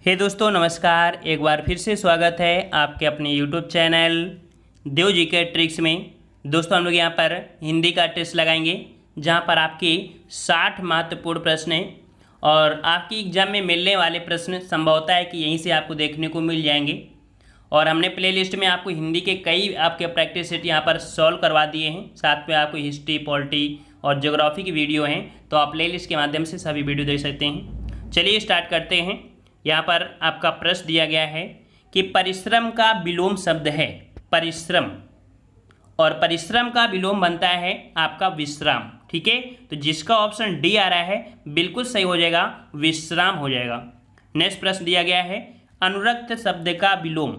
हे दोस्तों नमस्कार। एक बार फिर से स्वागत है आपके अपने यूट्यूब चैनल देव जी के ट्रिक्स में। दोस्तों हम लोग यहाँ पर हिंदी का टेस्ट लगाएंगे जहाँ पर आपके 60 महत्वपूर्ण प्रश्न हैं और आपकी एग्जाम में मिलने वाले प्रश्न संभवतः है कि यहीं से आपको देखने को मिल जाएंगे। और हमने प्लेलिस्ट में आपको हिंदी के कई आपके प्रैक्टिस सेट यहाँ पर सॉल्व करवा दिए हैं, साथ में आपको हिस्ट्री, पॉलिटी और ज्योग्राफी की वीडियो हैं, तो आप प्लेलिस्ट के माध्यम से सभी वीडियो देख सकते हैं। चलिए स्टार्ट करते हैं। यहाँ पर आपका प्रश्न दिया गया है कि परिश्रम का विलोम शब्द है परिश्रम, और परिश्रम का विलोम बनता है आपका विश्राम। ठीक है, तो जिसका ऑप्शन डी आ रहा है बिल्कुल सही हो जाएगा, विश्राम हो जाएगा। नेक्स्ट प्रश्न दिया गया है अनुरक्त शब्द का विलोम।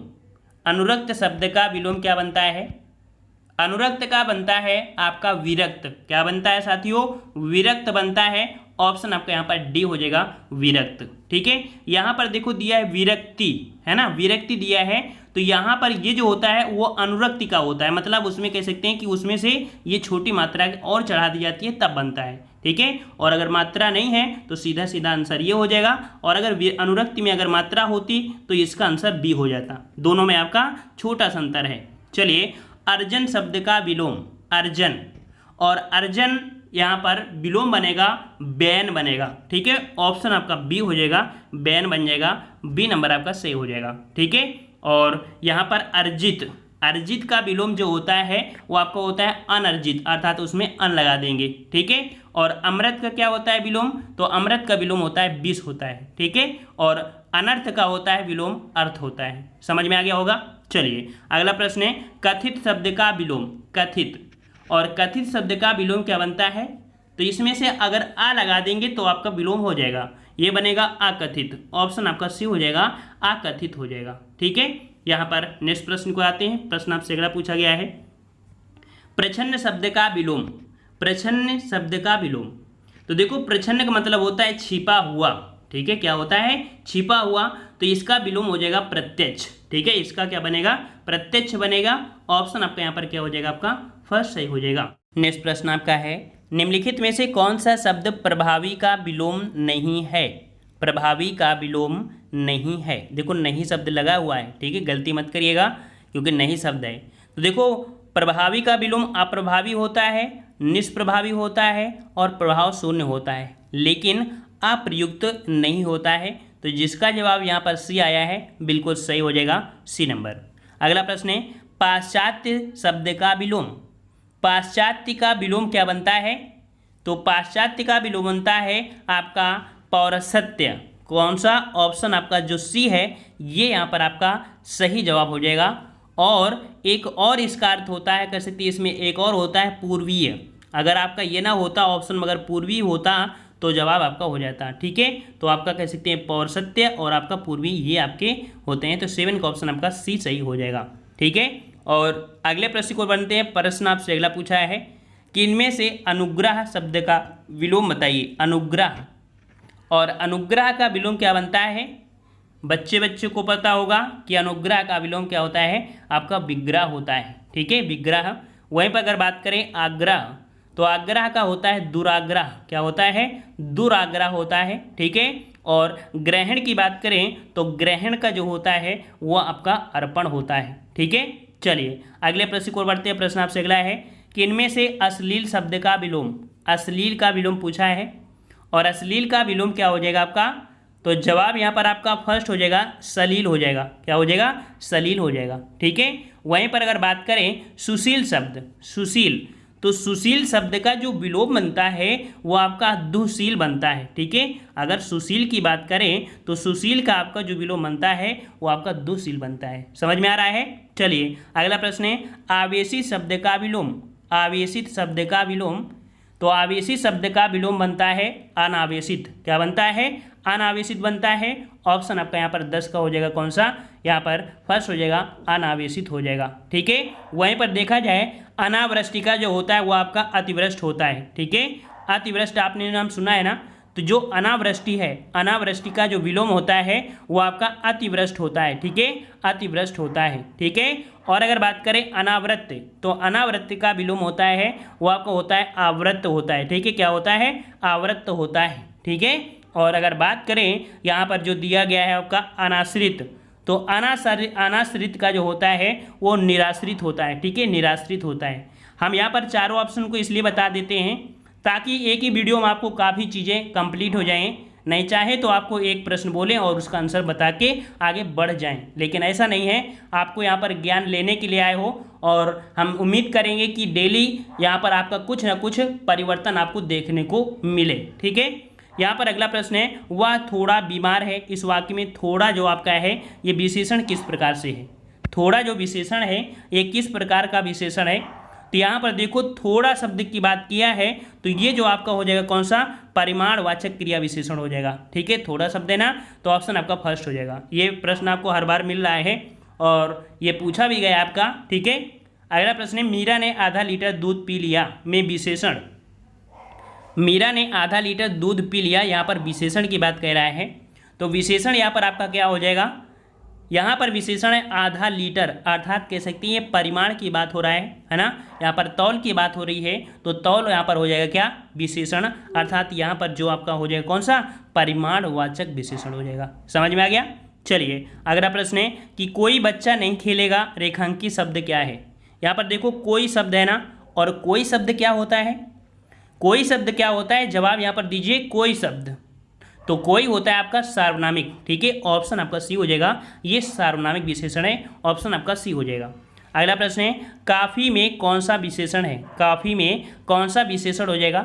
अनुरक्त शब्द का विलोम क्या बनता है? अनुरक्त का बनता है आपका विरक्त। क्या बनता है साथियों? विरक्त बनता है। ऑप्शन आपका यहाँ पर डी हो जाएगा, विरक्त। ठीक है, यहाँ पर देखो दिया है विरक्ति, है ना, विरक्ति दिया है, तो यहाँ पर ये जो होता है वो अनुरक्ति का होता है, मतलब उसमें कह सकते हैं कि उसमें से ये छोटी मात्रा और चढ़ा दी जाती है तब बनता है। ठीक है, और अगर मात्रा नहीं है तो सीधा सीधा आंसर ये हो जाएगा, और अगर अनुरक्ति में अगर मात्रा होती तो इसका आंसर बी हो जाता। दोनों में आपका छोटा सा अंतर है। चलिए, अर्जन शब्द का विलोम, अर्जन, और अर्जन यहाँ पर विलोम बनेगा बैन बनेगा। ठीक है, ऑप्शन आपका बी हो जाएगा, बैन बन जाएगा, बी नंबर आपका सही हो जाएगा। ठीक है, और यहाँ पर अर्जित, अर्जित का विलोम जो होता है वो आपका होता है अनर्जित, अर्थात उसमें अन लगा देंगे। ठीक है, और अमृत का क्या होता है विलोम? तो अमृत का विलोम होता है विष होता है। ठीक है, और अनर्थ का होता है विलोम अर्थ होता है। समझ में आ गया होगा। चलिए अगला प्रश्न है कथित शब्द का विलोम। कथित, और कथित शब्द का विलोम क्या बनता है? तो इसमें से अगर आ लगा देंगे तो आपका विलोम हो जाएगा, ये बनेगा अकथित। ऑप्शन आपका सी हो जाएगा, अकथित हो जाएगा। ठीक है, यहाँ पर नेक्स्ट प्रश्न को आते हैं। प्रश्न आपसे अगला पूछा गया है प्रच्छन्न शब्द का विलोम। प्रच्छन्न शब्द का विलोम, तो देखो प्रच्छन्न का मतलब होता है छिपा हुआ। ठीक है, क्या होता है? छिपा हुआ, तो इसका विलोम हो जाएगा प्रत्यक्ष। ठीक है, इसका क्या बनेगा? प्रत्यक्ष बनेगा। ऑप्शन आपका यहाँ पर क्या हो जाएगा? आपका फर्स्ट सही हो जाएगा। नेक्स्ट प्रश्न आपका है निम्नलिखित में से कौन सा शब्द प्रभावी का विलोम नहीं है? प्रभावी का विलोम नहीं है। देखो नहीं शब्द लगा हुआ है, ठीक है, गलती मत करिएगा क्योंकि नहीं शब्द है। तो देखो प्रभावी का विलोम अप्रभावी होता है, निष्प्रभावी होता है और प्रभाव शून्य होता है, लेकिन अप्रयुक्त नहीं होता है। तो जिसका जवाब यहाँ पर सी आया है बिल्कुल सही हो जाएगा, सी नंबर। अगला प्रश्न है पाश्चात्य शब्द का विलोम। पाश्चात्य का विलोम क्या बनता है? तो पाश्चात्य का विलोम बनता है आपका पौरसत्य। कौन सा? ऑप्शन आपका जो सी है ये यहाँ पर आपका सही जवाब हो जाएगा। और एक और इसका अर्थ होता है, कह सकते हैं इसमें एक और होता है पूर्वीय। अगर आपका ये ना होता ऑप्शन मगर पूर्वी होता तो जवाब आपका हो जाता। ठीक है, तो आपका कह सकते हैं पौरसत्य और आपका पूर्वी ये आपके होते हैं, तो 7 का ऑप्शन आपका सी सही हो जाएगा। ठीक है, और अगले प्रश्न को बनते हैं। प्रश्न आपसे अगला पूछा है कि इनमें से अनुग्रह शब्द का विलोम बताइए। अनुग्रह, और अनुग्रह का विलोम क्या बनता है? बच्चे को पता होगा कि अनुग्रह का विलोम क्या होता है? आपका विग्रह होता है। ठीक है, विग्रह। वहीं पर अगर बात करें आग्रह, तो आग्रह का होता है दुराग्रह। क्या होता है? दुराग्रह होता है। ठीक है, और ग्रहण की बात करें तो ग्रहण का जो होता है वो आपका अर्पण होता है। ठीक है, चलिए अगले प्रश्न को बढ़ते हैं। प्रश्न आपसे अगला है कि इनमें से अश्लील शब्द का विलोम। अश्लील का विलोम पूछा है, और अश्लील का विलोम क्या हो जाएगा आपका? तो जवाब यहाँ पर आपका फर्स्ट हो जाएगा, सलील हो जाएगा। क्या हो जाएगा? सलील हो जाएगा। ठीक है, वहीं पर अगर बात करें सुशील शब्द, सुशील, तो सुशील शब्द का जो विलोम बनता है वो आपका दुशील बनता है। ठीक है, अगर सुशील की बात करें तो सुशील का आपका जो विलोम बनता है वो आपका दुशील बनता है। समझ में आ रहा है। चलिए अगला प्रश्न है आवेशित शब्द का विलोम। आवेशित शब्द का विलोम, तो आवेशित शब्द का विलोम बनता है अनावेशित। क्या बनता है? अनावेशित बनता है। ऑप्शन आपका यहाँ पर 10 का हो जाएगा, कौन सा? यहाँ पर फर्स्ट हो जाएगा, अनावेशित हो जाएगा। ठीक है, वहीं पर देखा जाए अनावृष्टि का जो होता है वो आपका अतिवृष्ट होता है। ठीक है, अतिवृष्ट आपने नाम सुना है ना, तो जो अनावृष्टि है, अनावृष्टि का जो विलोम होता है वो आपका अतिवृष्ट होता है। ठीक है, अतिवृष्ट होता है। ठीक है, और अगर बात करें अनावृत्त, तो अनावृत्त का विलोम होता है वो आपका होता है आवृत्त होता है। ठीक है, क्या होता है? आवृत्त होता है। ठीक है, और अगर बात करें यहाँ पर जो दिया गया है आपका अनाश्रित, तो अनाश्रित का जो होता है वो निराश्रित होता है, ठीक है, निराश्रित होता है। हम यहाँ पर चारों ऑप्शन को इसलिए बता देते हैं ताकि एक ही वीडियो में आपको काफ़ी चीज़ें कंप्लीट हो जाएं। नहीं चाहे तो आपको एक प्रश्न बोलें और उसका आंसर बता के आगे बढ़ जाएं, लेकिन ऐसा नहीं है। आपको यहाँ पर ज्ञान लेने के लिए आए हो और हम उम्मीद करेंगे कि डेली यहाँ पर आपका कुछ ना कुछ परिवर्तन आपको देखने को मिले, ठीक है। यहाँ पर अगला प्रश्न है, वह थोड़ा बीमार है। इस वाक्य में थोड़ा जो आपका है ये विशेषण किस प्रकार से है? थोड़ा जो विशेषण है ये किस प्रकार का विशेषण है? तो यहाँ पर देखो थोड़ा शब्द की बात किया है तो ये जो आपका हो जाएगा कौन सा? परिमाणवाचक क्रिया विशेषण हो जाएगा, ठीक है। थोड़ा शब्द है ना, तो ऑप्शन आपका फर्स्ट हो जाएगा। ये प्रश्न आपको हर बार मिल रहा है और ये पूछा भी गया आपका, ठीक है। अगला प्रश्न है, मीरा ने आधा लीटर दूध पी लिया में विशेषण। मीरा ने आधा लीटर दूध पी लिया, यहाँ पर विशेषण की बात कह रहा है। तो विशेषण यहाँ पर आपका क्या हो जाएगा? यहाँ पर विशेषण है आधा लीटर, अर्थात कह सकते हैं ये परिमाण की बात हो रहा है ना। यहाँ पर तौल की बात हो रही है तो तौल यहाँ पर हो जाएगा क्या? विशेषण, अर्थात यहाँ पर जो आपका हो जाएगा कौन सा? परिमाणवाचक विशेषण हो जाएगा। समझ में आ गया? चलिए अगला प्रश्न है कि कोई बच्चा नहीं खेलेगा, रेखांकित शब्द क्या है? यहाँ पर देखो कोई शब्द है ना, और कोई शब्द क्या होता है? कोई शब्द क्या होता है? जवाब यहाँ पर दीजिए कोई शब्द। तो कोई होता है आपका सार्वनामिक, ठीक है। ऑप्शन आपका सी हो जाएगा, ये सार्वनामिक विशेषण है, ऑप्शन आपका सी हो जाएगा। अगला प्रश्न है, काफ़ी में कौन सा विशेषण है? काफ़ी में कौन सा विशेषण हो जाएगा?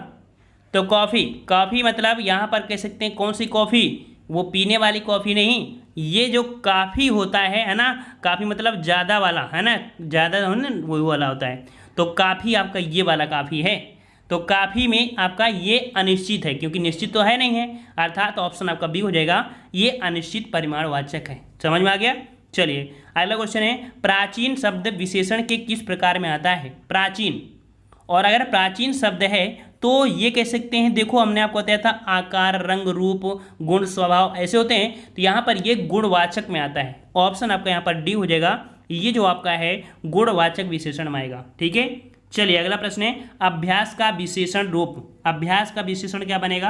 तो कॉफ़ी, कॉफ़ी मतलब यहाँ पर कह सकते हैं कौन सी कॉफ़ी? वो पीने वाली कॉफ़ी नहीं, ये जो काफ़ी होता है ना, काफ़ी मतलब ज़्यादा वाला है ना, ज़्यादा हो ना वही वाला होता है। तो काफ़ी आपका ये वाला काफ़ी है। तो काफ़ी में आपका ये अनिश्चित है, क्योंकि निश्चित तो है नहीं है, अर्थात ऑप्शन आपका बी हो जाएगा, ये अनिश्चित परिमाणवाचक है। समझ में आ गया? चलिए अगला क्वेश्चन है, प्राचीन शब्द विशेषण के किस प्रकार में आता है? प्राचीन, और अगर प्राचीन शब्द है तो ये कह सकते हैं, देखो हमने आपको बताया था आकार, रंग, रूप, गुण, स्वभाव ऐसे होते हैं, तो यहाँ पर ये गुणवाचक में आता है। ऑप्शन आपका यहाँ पर डी हो जाएगा, ये जो आपका है गुणवाचक विशेषण में आएगा, ठीक है। चलिए अगला प्रश्न है, अभ्यास का विशेषण रूप। अभ्यास का विशेषण क्या बनेगा?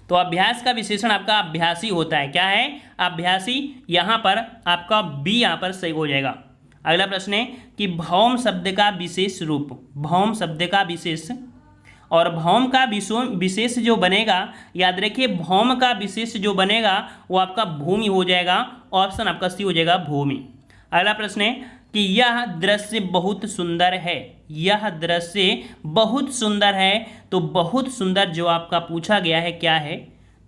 तो अभ्यास का विशेषण आपका अभ्यासी होता है। क्या है? अभ्यासी। यहाँ पर आपका बी यहाँ पर सही हो जाएगा। अगला प्रश्न है कि भौम शब्द का विशेष रूप। भौम शब्द का विशेष, और भौम का विशेष जो बनेगा, याद रखिए भौम का विशेष जो बनेगा वो आपका भूमि हो जाएगा। ऑप्शन आपका सी हो जाएगा, भूमि। अगला प्रश्न है कि यह दृश्य बहुत सुंदर है। यह दृश्य बहुत सुंदर है, तो बहुत सुंदर जो आपका पूछा गया है क्या है?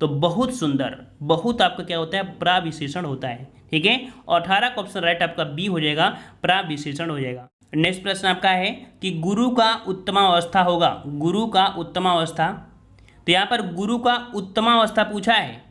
तो बहुत सुंदर, बहुत आपका क्या होता है? प्रविशेषण होता है, ठीक है। और 18 का ऑप्शन राइट आपका बी हो जाएगा, प्रविशेषण हो जाएगा। नेक्स्ट प्रश्न आपका है कि गुरु का उत्तमावस्था होगा। गुरु का उत्तमावस्था, तो यहाँ पर गुरु का उत्तमावस्था पूछा है।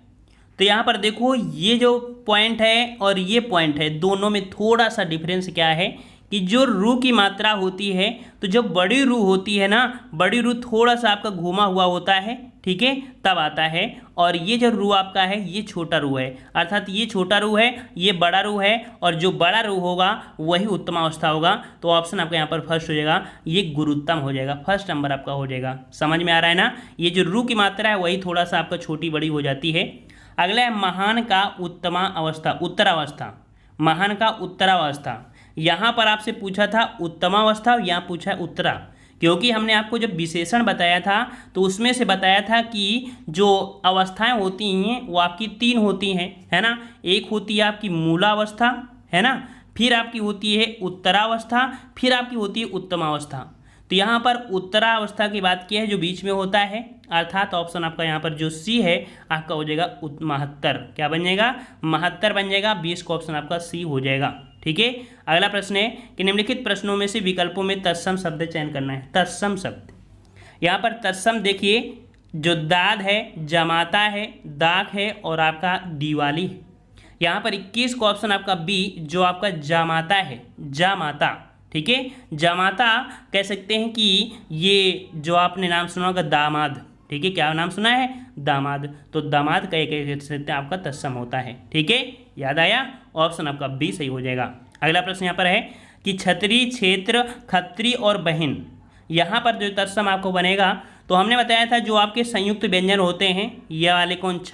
तो यहाँ पर देखो ये जो पॉइंट है और ये पॉइंट है, दोनों में थोड़ा सा डिफरेंस क्या है कि जो रू की मात्रा होती है, तो जो बड़ी रू होती है ना, बड़ी रू थोड़ा सा आपका घुमा हुआ होता है, ठीक है, तब आता है। और ये जो रू आपका है ये छोटा रू है, अर्थात ये छोटा रू है, ये बड़ा रू है, और जो बड़ा रू होगा वही उत्तमावस्था होगा। तो ऑप्शन आपका यहाँ पर फर्स्ट हो जाएगा, ये गुरुत्तम हो जाएगा, फर्स्ट नंबर आपका हो जाएगा। समझ में आ रहा है ना? ये जो रू की मात्रा है वही थोड़ा सा आपका छोटी बड़ी हो जाती है। अगला है महान का उत्तमा अवस्था, उत्तरावस्था। महान का उत्तरावस्था, यहाँ पर आपसे पूछा था उत्तमावस्था, यहाँ पूछा है उत्तरा, क्योंकि हमने आपको जब विशेषण बताया था तो उसमें से बताया था कि जो अवस्थाएं होती हैं वो आपकी 3 होती हैं, है ना। एक होती है आपकी मूलावस्था, है ना, फिर आपकी होती है उत्तरावस्था, फिर आपकी होती है उत्तमावस्था। तो यहाँ पर उत्तरावस्था की बात की है जो बीच में होता है, अर्थात ऑप्शन आपका यहाँ पर जो सी है आपका हो जाएगा 72। क्या बन जाएगा? 72 बन जाएगा। 20 का ऑप्शन आपका सी हो जाएगा, ठीक है। अगला प्रश्न है कि निम्नलिखित प्रश्नों में से विकल्पों में तत्सम शब्द चयन करना है। तत्सम शब्द, यहाँ पर तत्सम देखिए, जो दाद है, जमाता है, दाग है और आपका दिवाली है। यहाँ पर 21 का ऑप्शन आपका बी, जो आपका जामाता है, जामाता, ठीक है। जामाता कह सकते हैं कि ये जो आपने नाम सुना होगा दामाद, ठीक है। क्या नाम सुना है? दामाद। तो दामाद कह सकते हैं आपका तत्सम होता है, ठीक है। याद आया? ऑप्शन आपका बी सही हो जाएगा। अगला प्रश्न यहाँ पर है कि छतरी, क्षेत्र, खत्री और बहन, यहाँ पर जो तत्सम आपको बनेगा तो हमने बताया था जो आपके संयुक्त व्यंजन होते हैं ये वाले कौन, छ,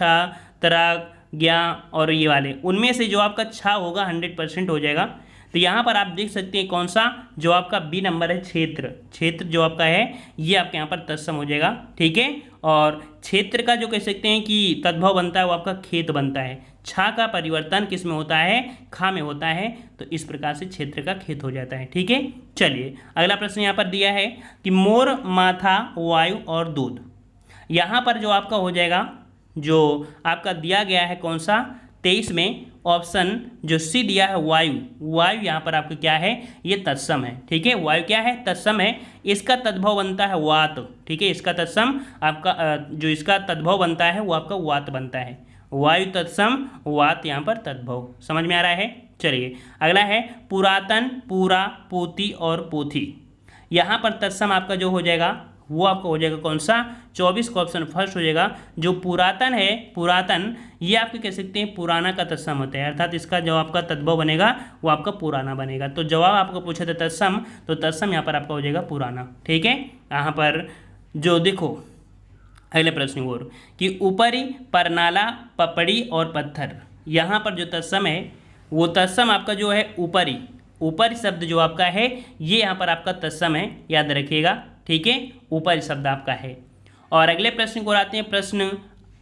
त्र, ज्ञ और ये वाले, उनमें से जो आपका छ होगा 100% हो जाएगा। तो यहाँ पर आप देख सकते हैं कौन सा, जो आपका बी नंबर है क्षेत्र, क्षेत्र जो आपका है ये आपके यहाँ पर तत्सम हो जाएगा, ठीक है। और क्षेत्र का जो कह सकते हैं कि तद्भव बनता है वो आपका खेत बनता है। छा का परिवर्तन किस में होता है, खा में होता है, तो इस प्रकार से क्षेत्र का खेत हो जाता है, ठीक है। चलिए अगला प्रश्न यहाँ पर दिया है कि मोर, माथा, वायु और दूध। यहाँ पर जो आपका हो जाएगा, जो आपका दिया गया है कौन सा 23 में ऑप्शन जो सी दिया है वायु, वायु यहाँ पर आपका क्या है, ये तत्सम है, ठीक है। वायु क्या है, तत्सम है। इसका तद्भव बनता है वात, ठीक है। इसका तत्सम आपका जो इसका तद्भव बनता है वो आपका वात बनता है। वायु तत्सम, वात यहाँ पर तद्भव, समझ में आ रहा है। चलिए अगला है पुरातन, पूरा, पोती और पोथी। यहाँ पर तत्सम आपका जो हो जाएगा वो आपका हो जाएगा कौन सा, 24 का ऑप्शन फर्स्ट हो जाएगा। जो पुरातन है, पुरातन ये आपके कह सकते हैं पुराना का तत्सम होता है, अर्थात इसका जो आपका तद्भव बनेगा वो आपका पुराना बनेगा। तो जवाब आपको पूछा था तत्सम, तो तत्सम यहाँ पर आपका हो जाएगा पुराना, ठीक है। यहाँ पर जो देखो अगले प्रश्न और कि ऊपरी, परनाला, पपड़ी और पत्थर। यहाँ पर जो तत्सम है वो तत्सम आपका जो है ऊपरी, ऊपरी शब्द जो आपका है ये यहाँ पर आपका तत्सम है, याद रखिएगा, ठीक है। ऊपरी शब्द आपका है। और अगले प्रश्न को आते हैं प्रश्न,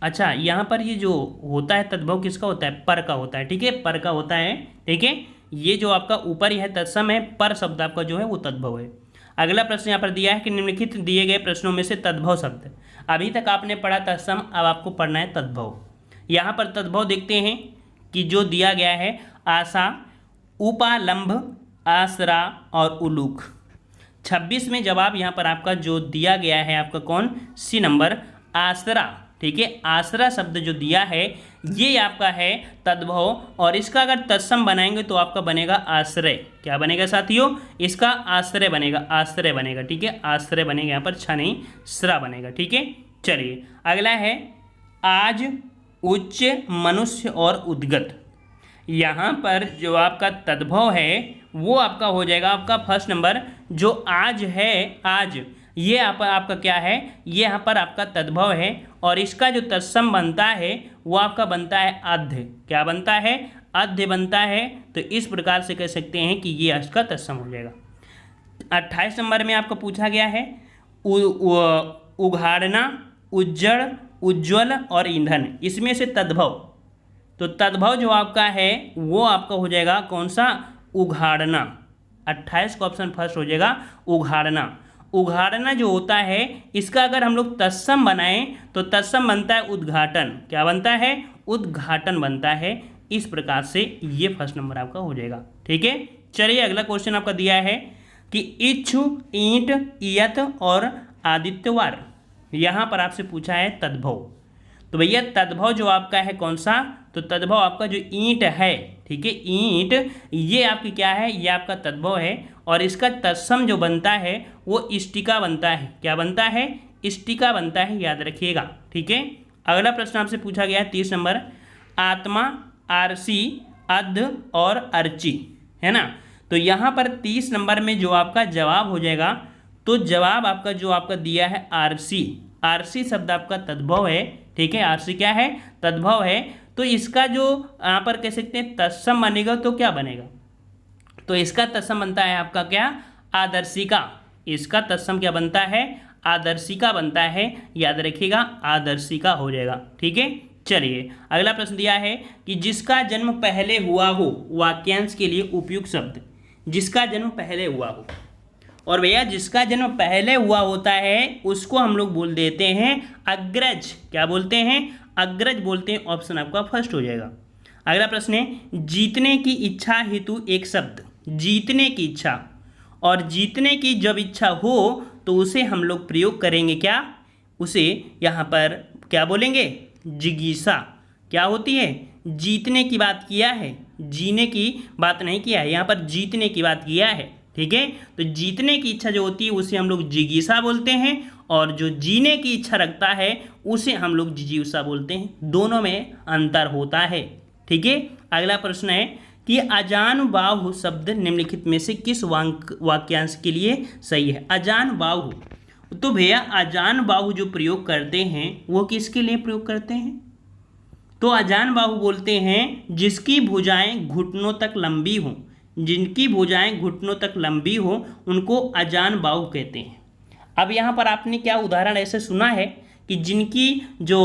अच्छा यहाँ पर ये जो होता है तद्भव किसका होता है, पर का होता है, ठीक है, पर का होता है, ठीक है। ये जो आपका ऊपरी है तत्सम है, पर शब्द आपका जो है वो तद्भव है। अगला प्रश्न यहाँ पर दिया है कि निम्नलिखित दिए गए प्रश्नों में से तद्भव शब्द, अभी तक आपने पढ़ा तत्सम, अब आपको पढ़ना है तद्भव। यहाँ पर तद्भव देखते हैं कि जो दिया गया है आशा, उपालंब, आसरा और उलूक। 26 में जवाब यहाँ पर आपका जो दिया गया है आपका कौन, सी नंबर आसरा, ठीक है। आसरा शब्द जो दिया है ये आपका है तद्भव, और इसका अगर तत्सम बनाएंगे तो आपका बनेगा आश्रय। क्या बनेगा साथियों, इसका आश्रय बनेगा, आश्रय बनेगा, ठीक है, आश्रय बनेगा, यहाँ पर छा नहीं श्रा बनेगा, ठीक है। चलिए अगला है आज, उच्च, मनुष्य और उद्गत। यहाँ पर जो आपका तद्भव है वो आपका हो जाएगा आपका फर्स्ट नंबर, जो आज है, आज ये आपका क्या है, ये यहाँ पर आपका तद्भव है, और इसका जो तत्सम बनता है वो आपका बनता है अध्य। क्या बनता है, अध्य बनता है। तो इस प्रकार से कह सकते हैं कि ये इसका तत्सम हो जाएगा। 28 नंबर में आपको पूछा गया है उघाड़ना, उज्जड़, उज्ज्वल और ईंधन, इसमें से तद्भव। तो तद्भव जो आपका है वो आपका हो जाएगा कौन सा, उघाड़ना। 28 का ऑप्शन फर्स्ट हो जाएगा उघाड़ना। उघाड़ना जो होता है इसका अगर हम लोग तत्सम बनाएं तो तत्सम बनता है उद्घाटन। क्या बनता है, उद्घाटन बनता है। इस प्रकार से ये फर्स्ट नंबर आपका हो जाएगा, ठीक है। चलिए अगला क्वेश्चन आपका दिया है कि इच्छु, ईंट, इयत और आदित्यवार। यहाँ पर आपसे पूछा है तद्भव। तो भैया तद्भव जो आपका है कौन सा, तो तद्भव आपका जो ईंट है, ठीक है, ईंट ये आपकी क्या है, ये आपका तद्भव है, और इसका तत्सम जो बनता है वो इष्टिका बनता है। क्या बनता है, इष्टिका बनता है, याद रखिएगा, ठीक है। अगला प्रश्न आपसे पूछा गया है 30 नंबर, आत्मा, आरसी, अध और अर्ची, है ना। तो यहाँ पर 30 नंबर में जो आपका जवाब हो जाएगा, तो जवाब आपका जो आपका दिया है आरसी, आरसी शब्द आपका तद्भव है, ठीक है। आरसी क्या है, तद्भव है। तो इसका जो यहाँ पर कह सकते हैं तत्सम बनेगा तो क्या बनेगा, तो इसका तत्सम बनता है आपका क्या, आदर्शिका। इसका तत्सम क्या बनता है, आदर्शिका बनता है, याद रखिएगा, आदर्शिका हो जाएगा, ठीक है। चलिए अगला प्रश्न दिया है कि जिसका जन्म पहले हुआ हो, वाक्यांश के लिए उपयुक्त शब्द, जिसका जन्म पहले हुआ हो। और भैया जिसका जन्म पहले हुआ होता है उसको हम लोग बोल देते हैं अग्रज। क्या बोलते हैं, अग्रज बोलते हैं। ऑप्शन आपका फर्स्ट हो जाएगा। अगला प्रश्न है जीतने की इच्छा हेतु एक शब्द, जीतने की इच्छा, और जीतने की जब इच्छा हो तो उसे हम लोग प्रयोग करेंगे क्या, उसे यहाँ पर क्या बोलेंगे, जिज्ञासा। क्या होती है, जीतने की बात किया है, जीने की बात नहीं किया है, यहाँ पर जीतने की बात किया है, ठीक है। तो जीतने की इच्छा जो होती है उसे हम लोग जिज्ञासा बोलते हैं, और जो जीने की इच्छा रखता है उसे हम लोग जिज्ञासा बोलते हैं। दोनों में अंतर होता है, ठीक है। अगला प्रश्न है कि अजानुबाहु शब्द निम्नलिखित में से किस वाक्यांश के लिए सही है। अजानुबाहु, तो भैया अजान बाहु जो प्रयोग करते हैं वो किसके लिए प्रयोग करते हैं? तो अजान बाहु बोलते हैं जिसकी भुजाएं घुटनों तक लंबी हों, जिनकी भुजाएं घुटनों तक लंबी हों उनको अजान बाहु कहते हैं। अब यहाँ पर आपने क्या उदाहरण ऐसे सुना है कि जिनकी जो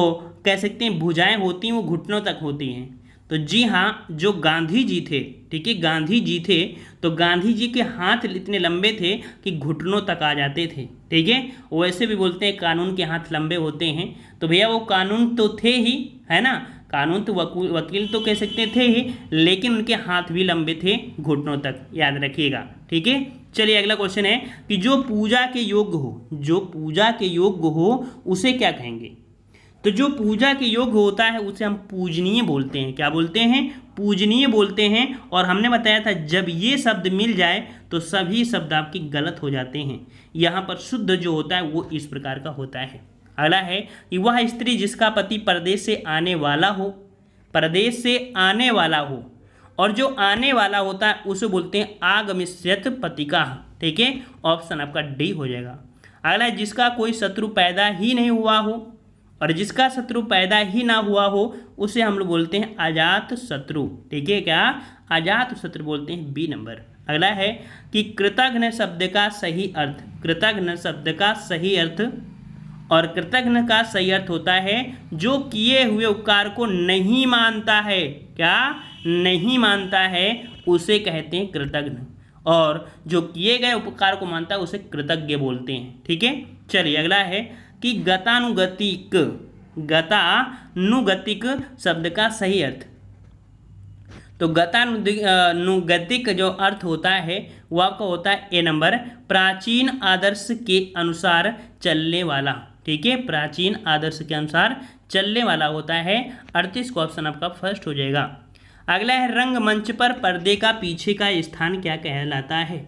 कह सकते हैं भुजाएं होती हैं वो घुटनों तक होती हैं। तो जी हाँ, जो गांधी जी थे, ठीक है, गांधी जी थे, तो गांधी जी के हाथ इतने लंबे थे कि घुटनों तक आ जाते थे, ठीक है। वैसे भी बोलते हैं कानून के हाथ लंबे होते हैं। तो भैया वो कानून तो थे ही, है ना, कानून तो वकील तो कह सकते थे ही, लेकिन उनके हाथ भी लंबे थे घुटनों तक, याद रखिएगा, ठीक है। चलिए अगला क्वेश्चन है कि जो पूजा के योग्य हो, जो पूजा के योग्य हो उसे क्या कहेंगे? तो जो पूजा के योग्य होता है उसे हम पूजनीय बोलते हैं। क्या बोलते हैं? पूजनीय बोलते हैं। और हमने बताया था जब ये शब्द मिल जाए तो सभी शब्द आपके गलत हो जाते हैं। यहाँ पर शुद्ध जो होता है वो इस प्रकार का होता है। अगला है कि वह स्त्री जिसका पति परदेश से आने वाला हो, परदेश से आने वाला हो, और जो आने वाला होता है उसे बोलते हैं आगमिष्यत पतिका, ठीक है। ऑप्शन आपका डी हो जाएगा। अगला है जिसका कोई शत्रु पैदा ही नहीं हुआ हो, और जिसका शत्रु पैदा ही ना हुआ हो उसे हम लोग बोलते हैं अजात शत्रु, ठीक है। क्या? अजात शत्रु बोलते हैं, बी नंबर। अगला है कि कृतघ्न शब्द का सही अर्थ, कृतघ्न शब्द का सही अर्थ, और कृतघ्न का सही अर्थ होता है जो किए हुए उपकार को नहीं मानता है। क्या? नहीं मानता है, उसे कहते हैं कृतघ्न, और जो किए गए उपकार को मानता है उसे कृतज्ञ बोलते हैं, ठीक है। चलिए अगला है कि गतानुगतिक, गतानुगतिक शब्द का सही अर्थ। तो गतानुगतिक जो अर्थ होता है वो आपका होता है ए नंबर, प्राचीन आदर्श के अनुसार चलने वाला, ठीक है। प्राचीन आदर्श के अनुसार चलने वाला होता है। 38 का ऑप्शन आपका फर्स्ट हो जाएगा। अगला है रंगमंच पर पर्दे का पीछे का स्थान क्या कहलाता है?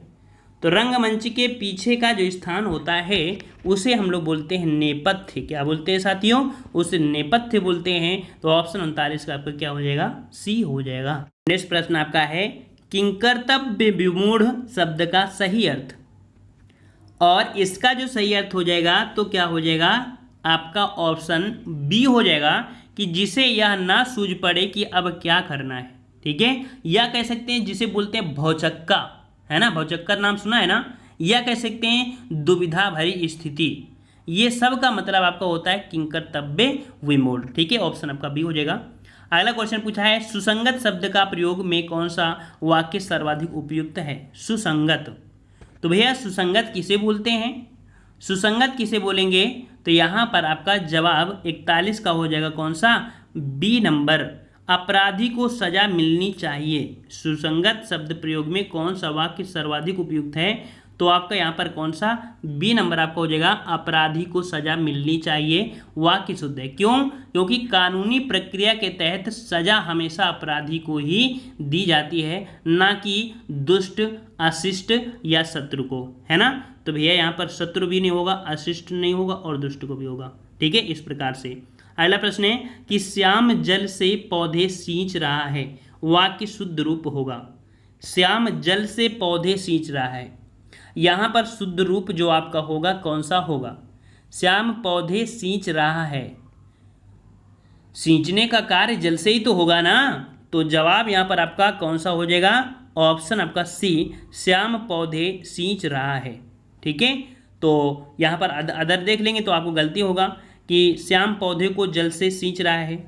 तो रंगमंच के पीछे का जो स्थान होता है उसे हम लोग बोलते हैं नेपथ्य। क्या बोलते हैं साथियों? उसे नेपथ्य बोलते हैं। तो ऑप्शन 39 का आपका क्या हो जाएगा? सी हो जाएगा। नेक्स्ट प्रश्न आपका है किंकर्तव्य विमूढ़ शब्द का सही अर्थ, और इसका जो सही अर्थ हो जाएगा तो क्या हो जाएगा? आपका ऑप्शन बी हो जाएगा कि जिसे यह ना सूझ पड़े कि अब क्या करना है, ठीक है। या कह सकते हैं जिसे बोलते हैं भौचक्का, है ना, भौचक्का नाम सुना है ना। या कह सकते हैं दुविधा भरी स्थिति। ये सब का मतलब आपका होता है किंकर्तव्य विमूढ़, ठीक है। ऑप्शन आपका बी हो जाएगा। अगला क्वेश्चन पूछा है सुसंगत शब्द का प्रयोग में कौन सा वाक्य सर्वाधिक उपयुक्त है? सुसंगत। तो भैया सुसंगत किसे बोलते हैं? सुसंगत किसे बोलेंगे? तो यहाँ पर आपका जवाब 41 का हो जाएगा, कौन सा? बी नंबर, अपराधी को सजा मिलनी चाहिए। सुसंगत शब्द प्रयोग में कौन सा वाक्य सर्वाधिक उपयुक्त है? तो आपका यहाँ पर कौन सा? बी नंबर आपका हो जाएगा, अपराधी को सजा मिलनी चाहिए। वाक्य शुद्ध है। क्यों? क्योंकि कानूनी प्रक्रिया के तहत सजा हमेशा अपराधी को ही दी जाती है, ना कि दुष्ट, अशिष्ट या शत्रु को, है ना। तो भैया यहाँ पर शत्रु भी नहीं होगा, अशिष्ट नहीं होगा और दुष्ट को भी होगा, ठीक है। इस प्रकार से अगला प्रश्न है कि श्याम जल से पौधे सींच रहा है, वाक्य शुद्ध रूप होगा। श्याम जल से पौधे सींच रहा है, यहाँ पर शुद्ध रूप जो आपका होगा कौन सा होगा? श्याम पौधे सींच रहा है, सींचने का कार्य जल से ही तो होगा ना। तो जवाब यहाँ पर आपका कौन सा हो जाएगा? ऑप्शन आपका सी, श्याम पौधे सींच रहा है, ठीक है। तो यहाँ पर अदर देख लेंगे तो आपको गलती होगा कि श्याम पौधे को जल से सींच रहा है,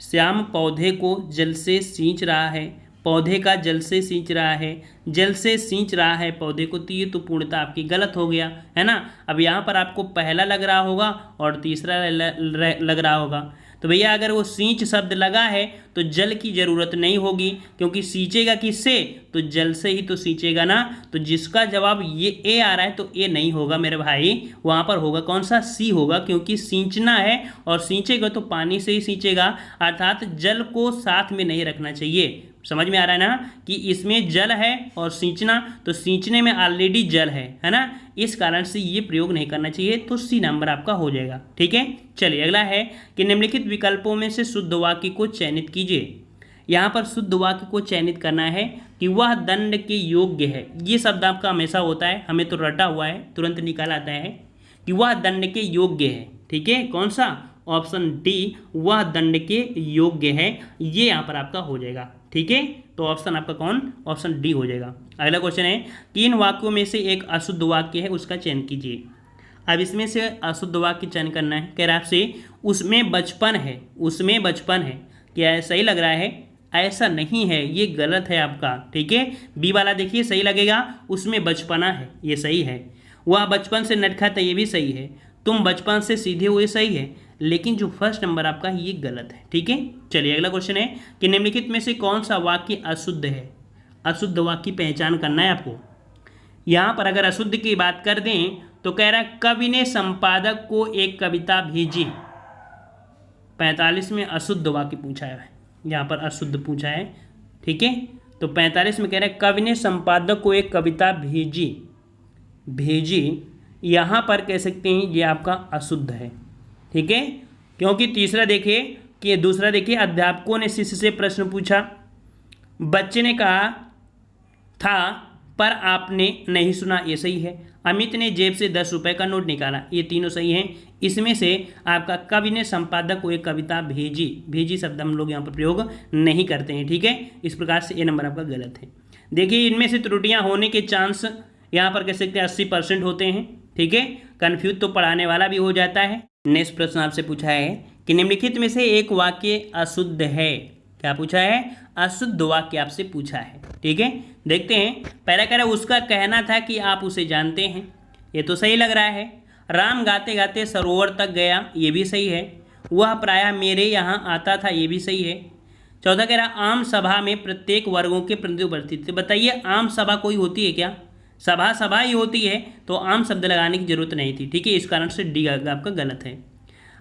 श्याम पौधे को जल से सींच रहा है, पौधे का जल से सींच रहा है, जल से सींच रहा है पौधे को, तो ये तो पूर्णतः आपकी गलत हो गया, है ना। अब यहाँ पर आपको पहला लग रहा होगा और तीसरा लग रहा होगा। तो भैया अगर वो सींच शब्द लगा है तो जल की ज़रूरत नहीं होगी, क्योंकि सींचेगा किससे? तो जल से ही तो सींचेगा ना। तो जिसका जवाब ये ए आ रहा है तो ए नहीं होगा मेरे भाई, वहाँ पर होगा कौन सा? सी होगा, क्योंकि सींचना है और सींचेगा तो पानी से ही सींचेगा, अर्थात जल को साथ में नहीं रखना चाहिए। समझ में आ रहा है ना कि इसमें जल है और सींचना, तो सींचने में ऑलरेडी जल है ना, इस कारण से ये प्रयोग नहीं करना चाहिए। तो सी नंबर आपका हो जाएगा, ठीक है। चलिए अगला है कि निम्नलिखित विकल्पों में से शुद्ध वाक्य को चयनित कीजिए। यहाँ पर शुद्ध वाक्य को चयनित करना है कि वह दंड के योग्य है। ये शब्द आपका हमेशा होता है, हमें तो रटा हुआ है, तुरंत निकाल आता है कि वह दंड के योग्य है। ठीक है, कौन सा? ऑप्शन डी, वह दंड के योग्य है, ये यहाँ पर आपका हो जाएगा। ठीक है, तो ऑप्शन आपका कौन? ऑप्शन डी हो जाएगा। अगला क्वेश्चन है कि इन वाक्यों में से एक अशुद्ध वाक्य है, उसका चयन कीजिए। अब इसमें से अशुद्ध वाक्य चयन करना है। कह रहा है आपसे उसमें बचपन है, उसमें बचपन है। क्या सही लग रहा है? ऐसा नहीं है, ये गलत है आपका। ठीक है, बी वाला देखिए सही लगेगा, उसमें बचपना है, ये सही है। वह बचपन से नटखट है, ये भी सही है। तुम बचपन से सीधे हुए, सही है। लेकिन जो फर्स्ट नंबर आपका ये गलत है। ठीक है, चलिए अगला क्वेश्चन है कि निम्नलिखित में से कौन सा वाक्य अशुद्ध है? अशुद्ध वाक्य की पहचान करना है आपको। यहाँ पर अगर अशुद्ध की बात कर दें तो कह रहा है कवि ने संपादक को एक कविता भेजी। 45 में अशुद्ध वाक्य पूछा है, यहाँ पर अशुद्ध पूछा है। ठीक है, तो 45 में कह रहा है कवि ने संपादक को एक कविता भेजी। भेजी यहाँ पर कह सकते हैं ये आपका अशुद्ध है। ठीक है, क्योंकि तीसरा देखिए कि दूसरा देखिए, अध्यापकों ने शिष्य से प्रश्न पूछा, बच्चे ने कहा था पर आपने नहीं सुना, ये सही है। अमित ने जेब से 10 रुपये का नोट निकाला, ये तीनों सही हैं। इसमें से आपका कवि ने संपादक को एक कविता भेजी, भेजी शब्द हम लोग यहाँ पर प्रयोग नहीं करते हैं। ठीक है, इस प्रकार से ये नंबर आपका गलत है। देखिए इनमें से त्रुटियाँ होने के चांस यहाँ पर कह सकते हैं 80% होते हैं। ठीक है, कन्फ्यूज तो पढ़ाने वाला भी हो जाता है। नेक्स्ट प्रश्न आपसे पूछा है कि निम्नलिखित में से एक वाक्य अशुद्ध है। क्या पूछा है? अशुद्ध वाक्य आपसे पूछा है। ठीक है, देखते हैं। पहला कह रहा है उसका कहना था कि आप उसे जानते हैं, ये तो सही लग रहा है। राम गाते गाते सरोवर तक गया, ये भी सही है। वह प्रायः मेरे यहाँ आता था, ये भी सही है। चौथा कह रहा आम सभा में प्रत्येक वर्गों के प्रतिनिधि उपस्थित थे। बताइए आम सभा कोई होती है क्या? सभा ही होती है, तो आम शब्द लगाने की जरूरत नहीं थी। ठीक है, इस कारण से डी आपका गलत है।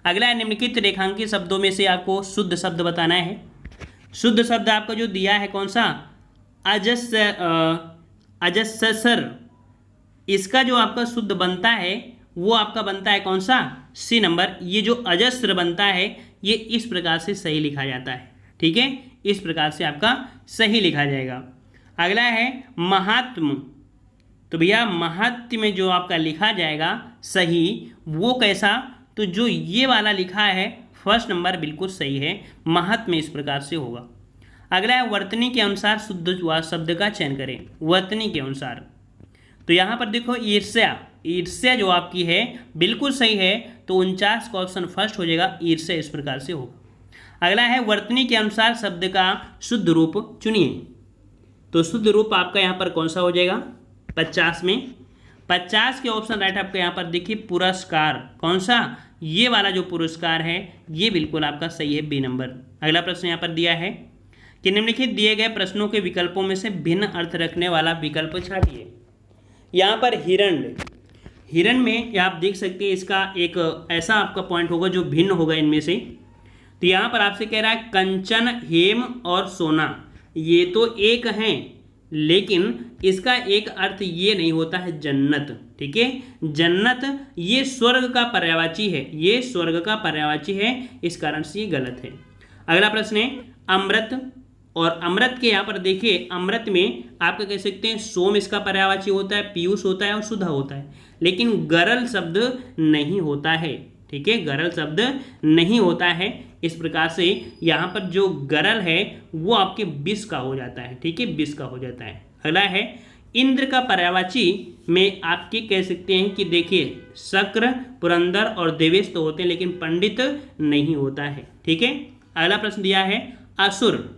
अगला है निम्नलिखित रेखांकित शब्दों में से आपको शुद्ध शब्द बताना है। शुद्ध शब्द आपका जो दिया है कौन सा? अजस्सर। इसका जो आपका शुद्ध बनता है वो आपका बनता है कौन सा? C number. ये जो अजस्र बनता है ये इस प्रकार से सही लिखा जाता है। ठीक है, इस प्रकार से आपका सही लिखा जाएगा। अगला है महात्म। तो भैया महात्म में जो आपका लिखा जाएगा सही वो कैसा? तो जो ये वाला लिखा है फर्स्ट नंबर बिल्कुल सही है, महात्म इस प्रकार से होगा। अगला है वर्तनी के अनुसार शुद्ध शब्द का चयन करें। वर्तनी के अनुसार तो यहाँ पर देखो ईर्ष्या, ईर्ष्या जो आपकी है बिल्कुल सही है, तो 49 का ऑप्शन फर्स्ट हो जाएगा, ईर्ष्या इस प्रकार से होगा। अगला है वर्तनी के अनुसार शब्द का शुद्ध रूप चुनिए। तो शुद्ध रूप आपका यहाँ पर कौन सा हो जाएगा? 50 में 50 के ऑप्शन राइट आपका यहाँ पर देखिए पुरस्कार। कौन सा? ये वाला जो पुरस्कार है ये बिल्कुल आपका सही है, बी नंबर। अगला प्रश्न यहाँ पर दिया है कि निम्नलिखित दिए गए प्रश्नों के विकल्पों में से भिन्न अर्थ रखने वाला विकल्प छाटिए। यहाँ पर हिरण, हिरण में आप देख सकते हैं इसका एक ऐसा आपका पॉइंट होगा जो भिन्न होगा इनमें से। तो यहाँ पर आपसे कह रहा है कंचन, हेम और सोना, ये तो एक हैं, लेकिन इसका एक अर्थ ये नहीं होता है जन्नत। ठीक है, जन्नत ये स्वर्ग का पर्यायवाची है, ये स्वर्ग का पर्यायवाची है, इस कारण से ये गलत है। अगला प्रश्न है अमृत। और अमृत के यहाँ पर देखिए अमृत में आपका कह सकते हैं सोम इसका पर्यायवाची होता है, पीयूष होता है और सुधा होता है, लेकिन गरल शब्द नहीं होता है। ठीक है, गरल शब्द नहीं होता है, इस प्रकार से यहाँ पर जो गरल है वो आपके विष का हो जाता है। ठीक है, विष का हो जाता है। अगला है इंद्र का पर्यायवाची में आपके कह सकते हैं कि देखिए शक्र, पुरंदर और देवेश तो होते हैं, लेकिन पंडित नहीं होता है। ठीक है, अगला प्रश्न दिया है असुर।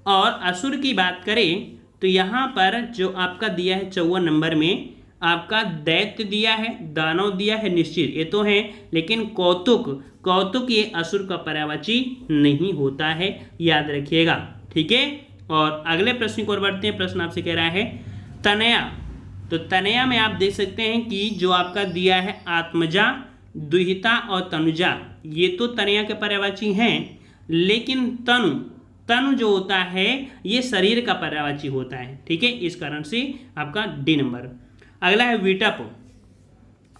और असुर की बात करें तो यहाँ पर जो आपका दिया है 54 नंबर में आपका दैत्य दिया है, दानव दिया है, निश्चित ये तो है, लेकिन कौतुक, कौतुक ये असुर का पर्यायवाची नहीं होता है, याद रखिएगा। ठीक है, और अगले प्रश्न की ओर बढ़ते हैं। प्रश्न आपसे कह रहा है तनया। तो तनया में आप देख सकते हैं कि जो आपका दिया है आत्मजा, दुहिता और तनुजा, ये तो तनया के पर्यायवाची हैं, लेकिन तनु, तनु जो होता है ये शरीर का पर्यायवाची होता है। ठीक है, इस कारण से आपका डी नंबर। अगला है विटप।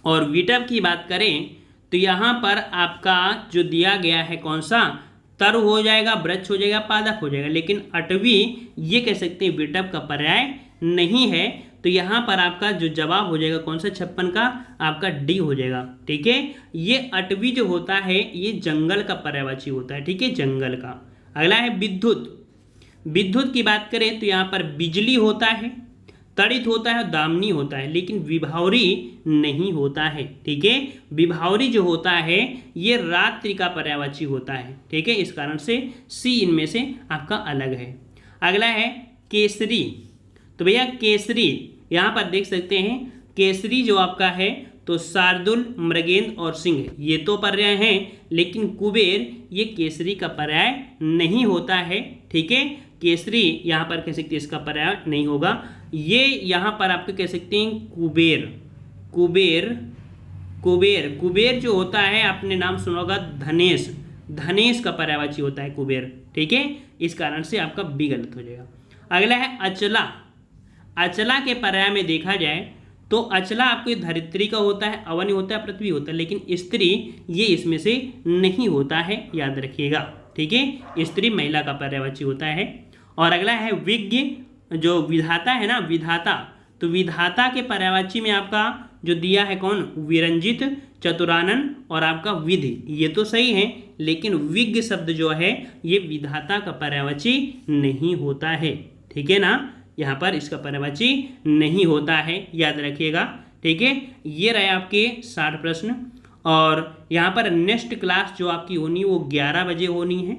और विटप की बात करें तो यहाँ पर आपका जो दिया गया है कौन सा? तरु हो जाएगा, वृक्ष हो जाएगा, पादप हो जाएगा, लेकिन अटवी ये कह सकते हैं विटप का पर्याय नहीं है। तो यहाँ पर आपका जो जवाब हो जाएगा कौन सा 56 का, आपका डी हो जाएगा। ठीक है, ये अटवी जो होता है ये जंगल का पर्यायवाची होता है। ठीक है, जंगल का। अगला है विद्युत। विद्युत की बात करें तो यहाँ पर बिजली होता है, तड़ित होता है, दामनी होता है, लेकिन विभावरी नहीं होता है। ठीक है, विभावरी जो होता है ये रात्रि का पर्यायवाची होता है। ठीक है, इस कारण से सी इनमें से आपका अलग है। अगला है केसरी। तो भैया केसरी यहाँ पर देख सकते हैं, केसरी जो आपका है तो शार्दुल, मृगेंद्र और सिंह ये तो पर्याय हैं, लेकिन कुबेर ये केसरी का पर्याय नहीं होता है। ठीक है, केसरी यहाँ पर कह सकते हैं इसका पर्याय नहीं होगा। ये यहाँ पर आपको कह सकते हैं कुबेर। कुबेर कुबेर कुबेर जो होता है आपने नाम सुना होगा धनेश, धनेश का पर्यायवाची होता है कुबेर। ठीक है, इस कारण से आपका बी गलत हो जाएगा। अगला है अचला। अचला के पर्याय में देखा जाए तो अचला आपको धरित्री का होता है, अवनी होता है, पृथ्वी होता है, लेकिन स्त्री ये इसमें से नहीं होता है, याद रखिएगा। ठीक है, स्त्री महिला का पर्यायवाची होता है। और अगला है विज्ञ, जो विधाता है ना, विधाता। तो विधाता के पर्यायवाची में आपका जो दिया है कौन, विरंजित, चतुरानन और आपका विधि, ये तो सही है, लेकिन विज्ञ शब्द जो है ये विधाता का पर्यायवाची नहीं होता है। ठीक है ना, यहाँ पर इसका पर्यायवाची नहीं होता है, याद रखिएगा। ठीक है, ये रहे आपके 60 प्रश्न। और यहाँ पर नेक्स्ट क्लास जो आपकी होनी वो 11 बजे होनी है।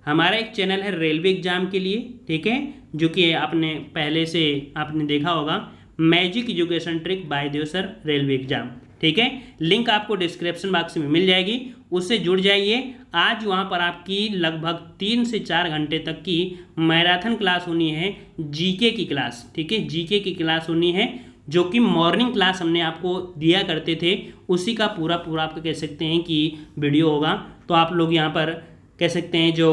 हमारा एक चैनल है रेलवे एग्जाम के लिए। ठीक है, जो कि आपने पहले से आपने देखा होगा, magic education trick by Dev sir railway exam. ठीक है, लिंक आपको डिस्क्रिप्शन बॉक्स में मिल जाएगी, उससे जुड़ जाइए। आज वहाँ पर आपकी लगभग 3 से 4 घंटे तक की मैराथन क्लास होनी है, जीके की क्लास। ठीक है, जीके की क्लास होनी है, जो कि मॉर्निंग क्लास हमने आपको दिया करते थे, उसी का पूरा आपको कह सकते हैं कि वीडियो होगा। तो आप लोग यहाँ पर कह सकते हैं जो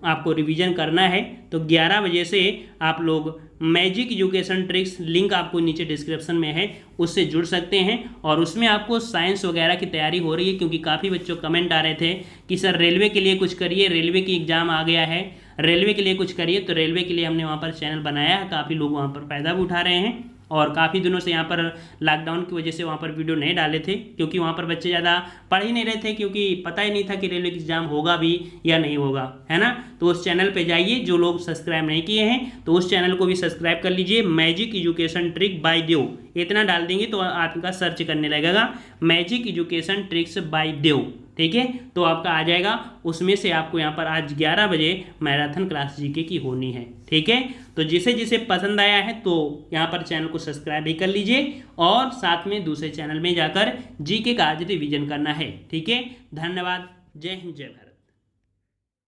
आपको रिवीजन करना है तो 11 बजे से आप लोग मैजिक एजुकेशन ट्रिक्स, लिंक आपको नीचे डिस्क्रिप्शन में है, उससे जुड़ सकते हैं। और उसमें आपको साइंस वगैरह की तैयारी हो रही है, क्योंकि काफ़ी बच्चों कमेंट आ रहे थे कि सर रेलवे के लिए कुछ करिए, रेलवे की एग्ज़ाम आ गया है, रेलवे के लिए कुछ करिए। तो रेलवे के लिए हमने वहाँ पर चैनल बनाया है, काफ़ी लोग वहाँ पर फ़ायदा भी उठा रहे हैं। और काफ़ी दिनों से यहाँ पर लॉकडाउन की वजह से वहाँ पर वीडियो नहीं डाले थे, क्योंकि वहाँ पर बच्चे ज़्यादा पढ़ ही नहीं रहे थे, क्योंकि पता ही नहीं था कि रेलवे एग्जाम होगा भी या नहीं होगा, है ना। तो उस चैनल पे जाइए, जो लोग सब्सक्राइब नहीं किए हैं तो उस चैनल को भी सब्सक्राइब कर लीजिए। मैजिक एजुकेशन ट्रिक बाय देव इतना डाल देंगे तो आपका सर्च करने लगेगा मैजिक एजुकेशन ट्रिक्स बाय देव। ठीक है, तो आपका आ जाएगा, उसमें से आपको यहाँ पर आज 11 बजे मैराथन क्लास जीके की होनी है। ठीक है, तो जिसे जिसे पसंद आया है तो यहाँ पर चैनल को सब्सक्राइब भी कर लीजिए, और साथ में दूसरे चैनल में जाकर जीके का आज रिवीजन करना है। ठीक है, धन्यवाद, जय हिंद, जय भारत।